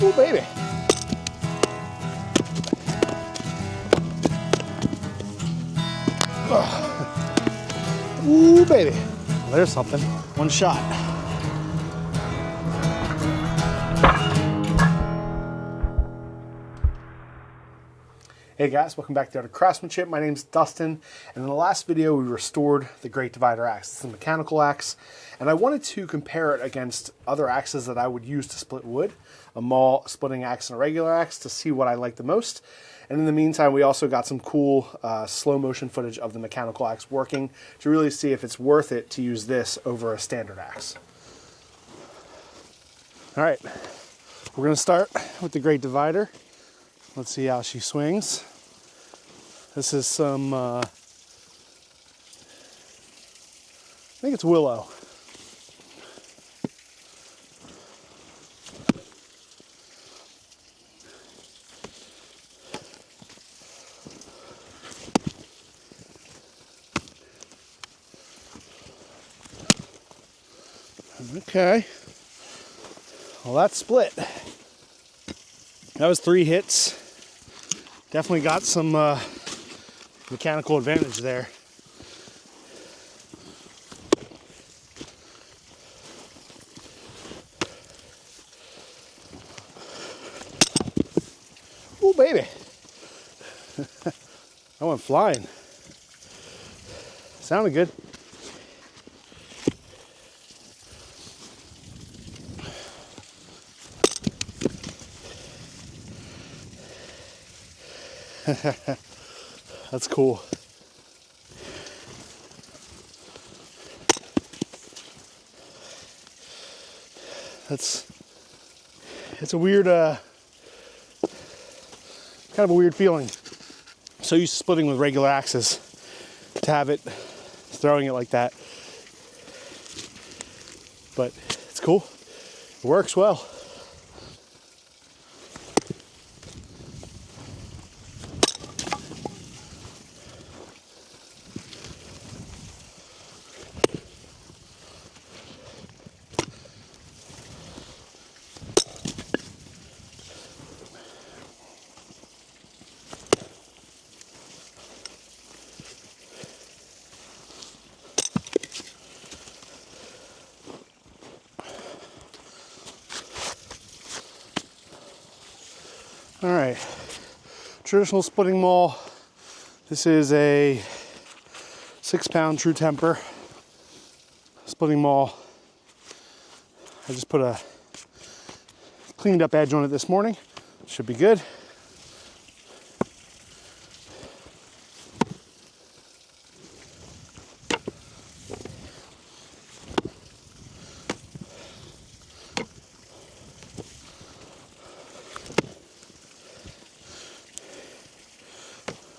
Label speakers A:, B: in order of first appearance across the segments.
A: Ooh, baby. Ooh, baby. Well, there's something. One shot. Hey guys, welcome back to Art of Craftsmanship. My name's Dustin, and in the last video we restored the Great Divider axe. It's a mechanical axe, and I wanted to compare it against other axes that I would use to split wood, a maul, a splitting axe, and a regular axe, to see what I like the most. And in the meantime, we also got some cool slow motion footage of the mechanical axe working to really see if it's worth it to use this over a standard axe. All right, we're gonna start with the Great Divider. Let's see how she swings. This is some, I think it's willow. Okay. Well, that's split. That was 3 hits. Definitely got some mechanical advantage there. Ooh, baby. I went flying. Sounded good. That's cool. It's a weird, kind of a weird feeling. So used to splitting with regular axes, to have it, throwing it like that. But it's cool. It works well. All right, traditional splitting maul. This is a 6-pound true temper splitting maul. I just put a cleaned up edge on it this morning. Should be good.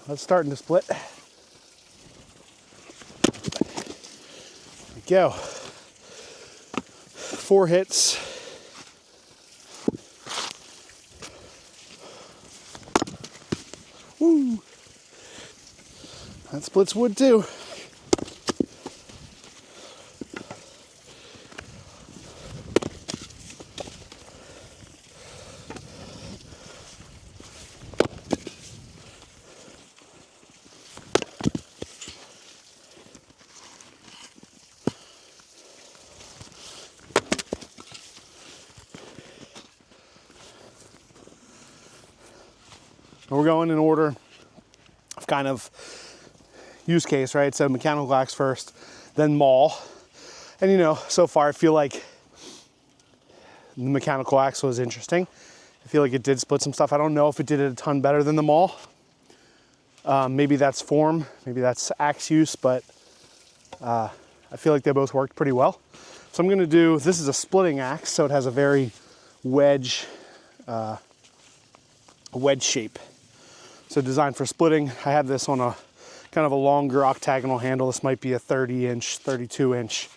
A: That's starting to split. There we go. 4 hits. Woo! That splits wood too. We're going in order of kind of use case, right? So mechanical axe first, then maul. And you know, so far I feel like the mechanical axe was interesting. I feel like it did split some stuff. I don't know if it did it a ton better than the maul. Maybe that's form, maybe that's axe use, but I feel like they both worked pretty well. So I'm gonna do, this is a splitting axe, so it has a very wedge shape. So designed for splitting. I have this on a kind of a longer octagonal handle. This might be a 30-inch, 32-inch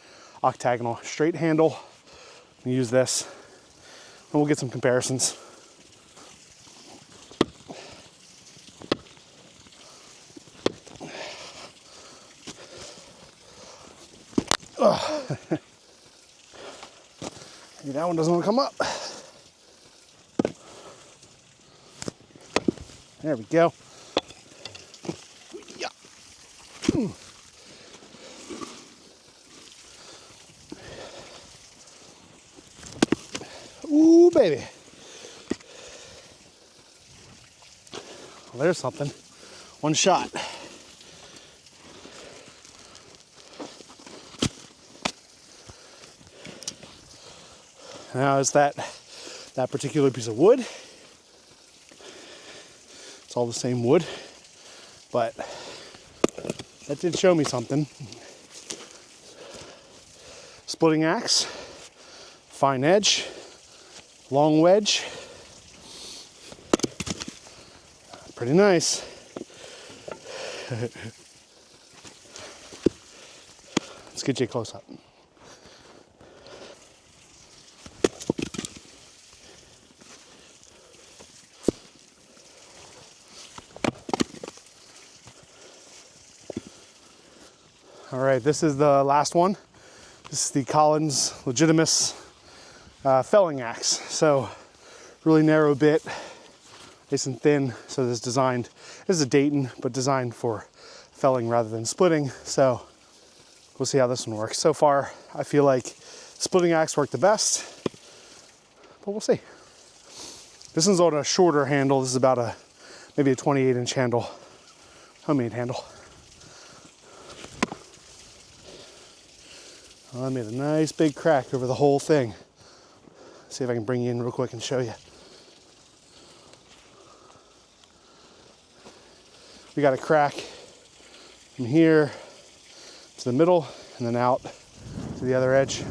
A: octagonal straight handle. I'm gonna use this, and we'll get some comparisons. Maybe that one doesn't want to come up. There we go. Yeah. Ooh, baby. Well, there's something. One shot. Now is that particular piece of wood. It's all the same wood, but that did show me something. Splitting axe, fine edge, long wedge. Pretty nice. Let's get you a close up. All right, this is the last one. This is the Collins Legitimus felling axe. So really narrow bit, nice and thin. So this is a Dayton, but designed for felling rather than splitting. So we'll see how this one works. So far, I feel like splitting axe worked the best, but we'll see. This one's on a shorter handle. This is about maybe a 28-inch handle, homemade handle. Well, I made a nice big crack over the whole thing. See if I can bring you in real quick and show you. We got a crack from here to the middle and then out to the other edge.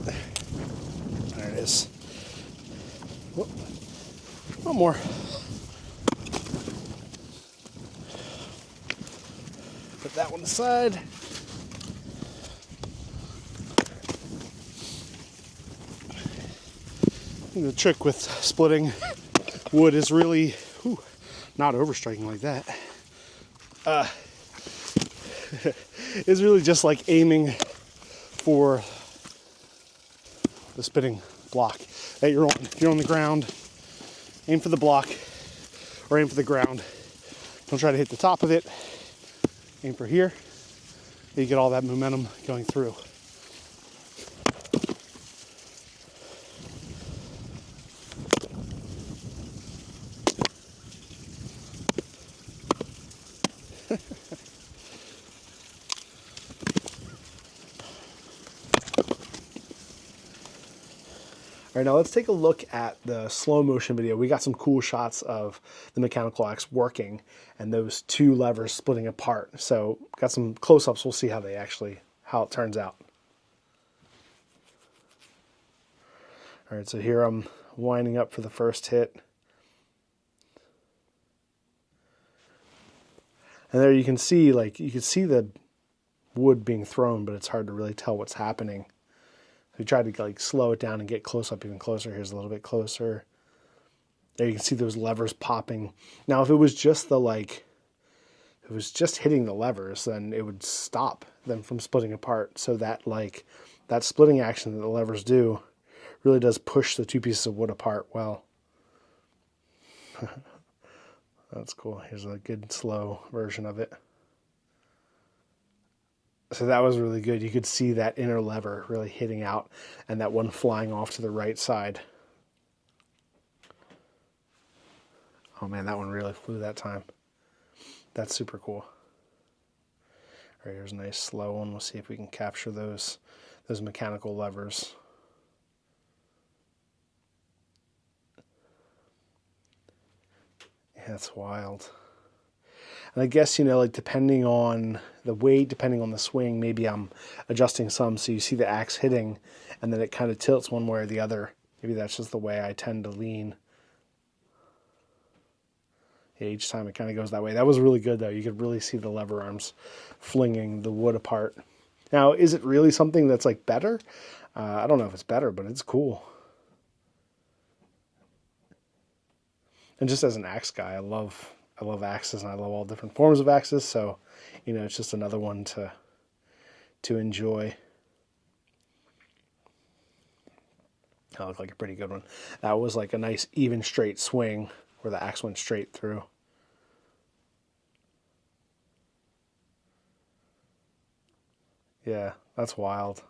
A: There it is. Whoop. One more. Put that one aside. The trick with splitting wood is really not overstriking like that. Is really just like aiming for the spitting block that you're on. If you're on the ground, aim for the block or aim for the ground. Don't try to hit the top of it. Aim for here. You get all that momentum going through. All right, now let's take a look at the slow motion video. We got some cool shots of the mechanical axe working and those two levers splitting apart. So got some close-ups. We'll see how it turns out. All right, so here I'm winding up for the first hit. And there you can see, you can see the wood being thrown, but it's hard to really tell what's happening. We tried to slow it down and get close up even closer. Here's a little bit closer. There you can see those levers popping. Now, if it was just hitting the levers, then it would stop them from splitting apart. So that that splitting action that the levers do really does push the two pieces of wood apart well. That's cool. Here's a good slow version of it. So that was really good. You could see that inner lever really hitting out and that one flying off to the right side. Oh man, that one really flew that time. That's super cool. All right, here's a nice slow one. We'll see if we can capture those mechanical levers. Yeah, that's wild. And I guess, depending on the weight, depending on the swing, maybe I'm adjusting some so you see the axe hitting and then it kind of tilts one way or the other. Maybe that's just the way I tend to lean. Yeah, each time it kind of goes that way. That was really good, though. You could really see the lever arms flinging the wood apart. Now, is it really something that's better? I don't know if it's better, but it's cool. And just as an axe guy, I love axes and I love all different forms of axes. So, it's just another one to enjoy. That looked like a pretty good one. That was like a nice even straight swing where the axe went straight through. Yeah, that's wild.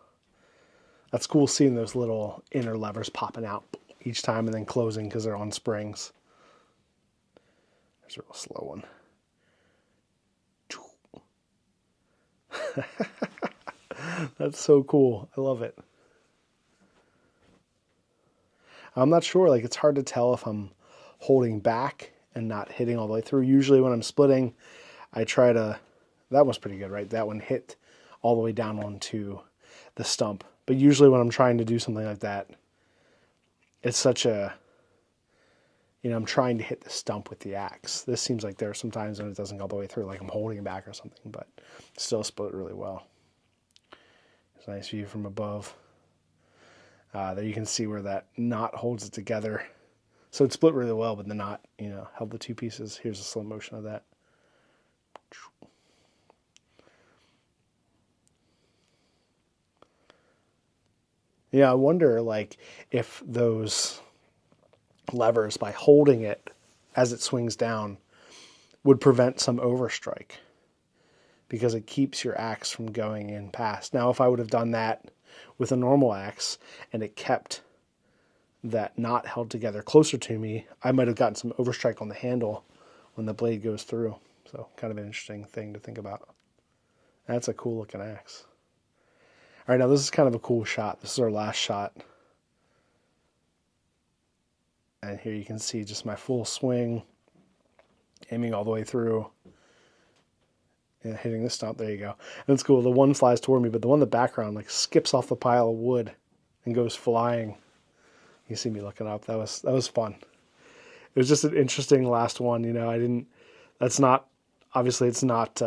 A: That's cool seeing those little inner levers popping out each time and then closing because they're on springs. There's a real slow one. That's so cool. I love it. I'm not sure. Like, it's hard to tell if I'm holding back and not hitting all the way through. Usually when I'm splitting, I try to... That one's pretty good, right? That one hit all the way down onto the stump. But usually when I'm trying to do something like that, it's such a... I'm trying to hit the stump with the axe. This seems like there are some times when it doesn't go all the way through, like I'm holding it back or something, but still split really well. It's a nice view from above. There you can see where that knot holds it together. So it split really well, but the knot, held the two pieces. Here's a slow motion of that. Yeah, I wonder, like, if those levers, by holding it as it swings down, would prevent some overstrike, because it keeps your axe from going in past. Now, if I would have done that with a normal axe and it kept that knot held together closer to me, I might have gotten some overstrike on the handle when the blade goes through. So kind of an interesting thing to think about. That's a cool looking axe. All right, now this is kind of a cool shot. This is our last shot. And here you can see just my full swing, aiming all the way through. And hitting the stump, there you go. And it's cool, the one flies toward me, but the one in the background like skips off the pile of wood and goes flying. You see me looking up, that was fun. It was just an interesting last one, obviously it's not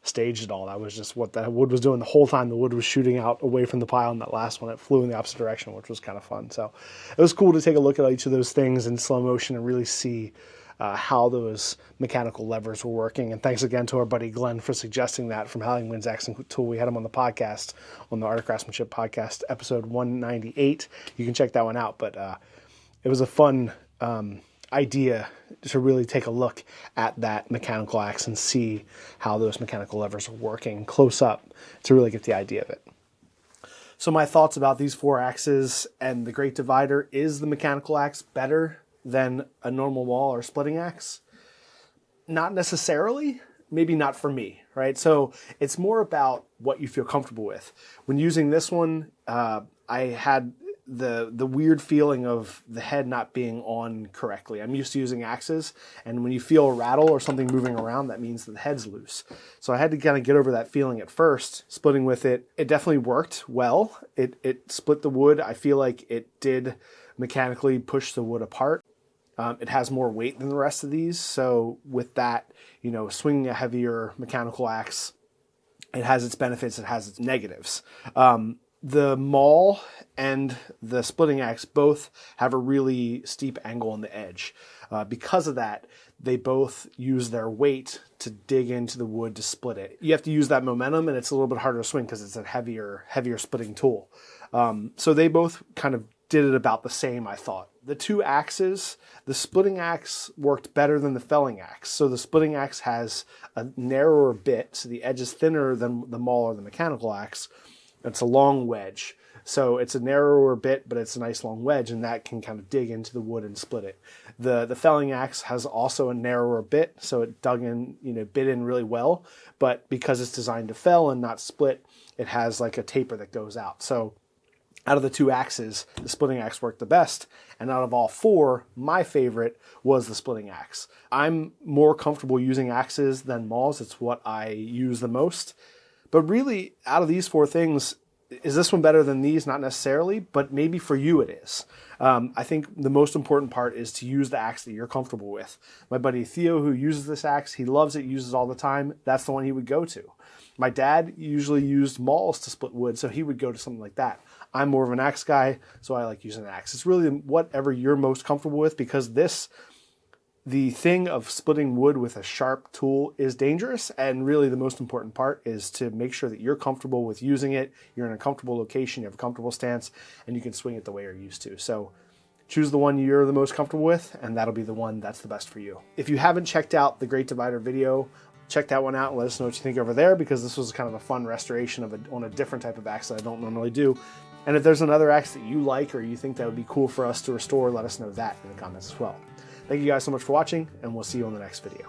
A: staged at all. That was just what that wood was doing the whole time. The wood was shooting out away from the pile, and that last one, it flew in the opposite direction, which was kind of fun. So it was cool to take a look at each of those things in slow motion and really see how those mechanical levers were working. And thanks again to our buddy Glenn for suggesting that from Howling Wind's Accent Tool. We had him on the podcast, on the Art of Craftsmanship podcast, episode 198. You can check that one out. But it was a fun idea to really take a look at that mechanical axe and see how those mechanical levers are working close up to really get the idea of it. So my thoughts about these four axes and the Great Divider: is the mechanical axe better than a normal maul or splitting axe? Not necessarily, maybe not for me, right? So it's more about what you feel comfortable with. When using this one, I had the weird feeling of the head not being on correctly. I'm used to using axes, and when you feel a rattle or something moving around, that means that the head's loose. So I had to kind of get over that feeling at first. Splitting with it, it definitely worked well. It split the wood. I feel like it did mechanically push the wood apart. It has more weight than the rest of these. So with that, swinging a heavier mechanical axe, it has its benefits, it has its negatives. The maul and the splitting axe both have a really steep angle on the edge. Because of that, they both use their weight to dig into the wood to split it. You have to use that momentum, and it's a little bit harder to swing because it's a heavier splitting tool. So they both kind of did it about the same, I thought. The two axes, the splitting axe worked better than the felling axe. So the splitting axe has a narrower bit, so the edge is thinner than the maul or the mechanical axe. It's a long wedge. So it's a narrower bit, but it's a nice long wedge, and that can kind of dig into the wood and split it. The felling axe has also a narrower bit, so it dug in, bit in really well. But because it's designed to fell and not split, it has like a taper that goes out. So out of the two axes, the splitting axe worked the best. And out of all four, my favorite was the splitting axe. I'm more comfortable using axes than mauls. It's what I use the most. But really, out of these four things, is this one better than these? Not necessarily, but maybe for you it is. I think the most important part is to use the axe that you're comfortable with. My buddy Theo, who uses this axe, he loves it, uses it all the time. That's the one he would go to. My dad usually used mauls to split wood, so he would go to something like that. I'm more of an axe guy, so I like using an axe. It's really whatever you're most comfortable with, because the thing of splitting wood with a sharp tool is dangerous, and really the most important part is to make sure that you're comfortable with using it, you're in a comfortable location, you have a comfortable stance, and you can swing it the way you're used to. So choose the one you're the most comfortable with, and that'll be the one that's the best for you. If you haven't checked out the Great Divider video, check that one out and let us know what you think over there, because this was kind of a fun restoration of on a different type of axe that I don't normally do. And if there's another axe that you like or you think that would be cool for us to restore, let us know that in the comments as well. Thank you guys so much for watching, and we'll see you on the next video.